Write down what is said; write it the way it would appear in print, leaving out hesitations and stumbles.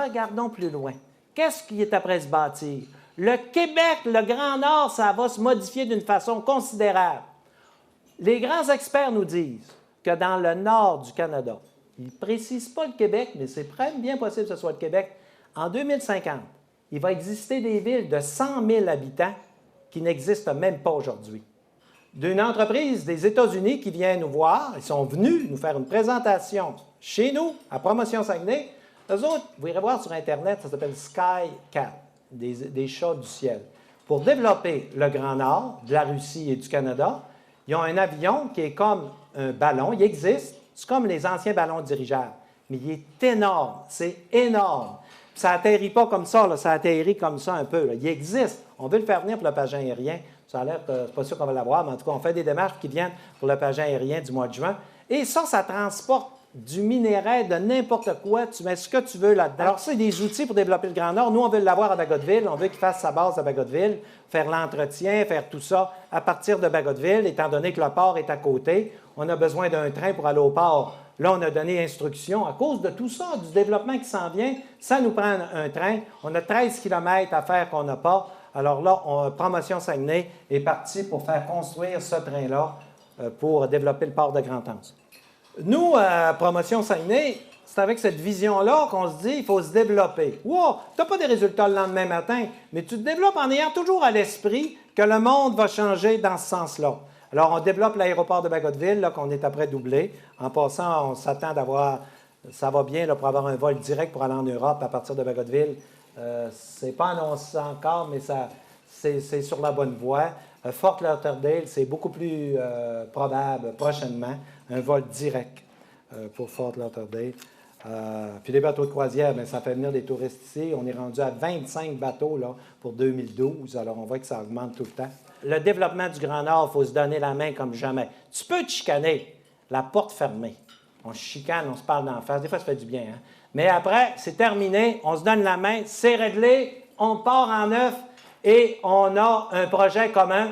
regardons plus loin. Qu'est-ce qui est après se bâtir? Le Québec, le Grand Nord, ça va se modifier d'une façon considérable. Les grands experts nous disent que dans le nord du Canada, ils ne précisent pas le Québec, mais c'est bien possible que ce soit le Québec, en 2050, il va exister des villes de 100 000 habitants qui n'existent même pas aujourd'hui. D'une entreprise des États-Unis qui vient nous voir, ils sont venus nous faire une présentation chez nous, à Promotion Saguenay. Eux autres, vous irez voir sur Internet, ça s'appelle SkyCat, des chats du ciel. Pour développer le Grand Nord, de la Russie et du Canada, ils ont un avion qui est comme un ballon, il existe, c'est comme les anciens ballons dirigeables, mais il est énorme, c'est énorme. Puis ça n'atterrit pas comme ça, là, ça atterrit comme ça un peu. Là. Il existe, on veut le faire venir pour le pageant aérien, ça a l'air que c'est pas sûr qu'on va l'avoir, mais en tout cas, on fait des démarches qui viennent pour le pageant aérien du mois de juin. Et ça transporte du minerai, de n'importe quoi, tu mets ce que tu veux là-dedans. Alors, c'est des outils pour développer le Grand Nord. Nous, on veut l'avoir à Bagotville, on veut qu'il fasse sa base à Bagotville, faire l'entretien, faire tout ça à partir de Bagotville, étant donné que le port est à côté. On a besoin d'un train pour aller au port. Là, on a donné instruction. À cause de tout ça, du développement qui s'en vient, ça nous prend un train. On a 13 km à faire qu'on n'a pas. Alors là, Promotion Saguenay est parti pour faire construire ce train-là pour développer le port de Grand-Anse. Nous, à Promotion Saguenay, c'est avec cette vision-là qu'on se dit qu'il faut se développer. Wow! Tu n'as pas des résultats le lendemain matin, mais tu te développes en ayant toujours à l'esprit que le monde va changer dans ce sens-là. Alors, on développe l'aéroport de Bagotville, qu'on est après doublé. En passant, on s'attend d'avoir, ça va bien là, pour avoir un vol direct pour aller en Europe à partir de Bagotville. Ce n'est pas annoncé encore, mais c'est sur la bonne voie. Fort Lauderdale, c'est beaucoup plus probable prochainement, un vol direct pour Fort Lauderdale. Puis les bateaux de croisière, bien, ça fait venir des touristes ici. On est rendu à 25 bateaux là, pour 2012, alors on voit que ça augmente tout le temps. Le développement du Grand Nord, il faut se donner la main comme jamais. Tu peux te chicaner, la porte fermée. On se chicane, on se parle d'en face. Des fois, ça fait du bien. Hein? Mais après, c'est terminé, on se donne la main, c'est réglé, on part en neuf et on a un projet commun.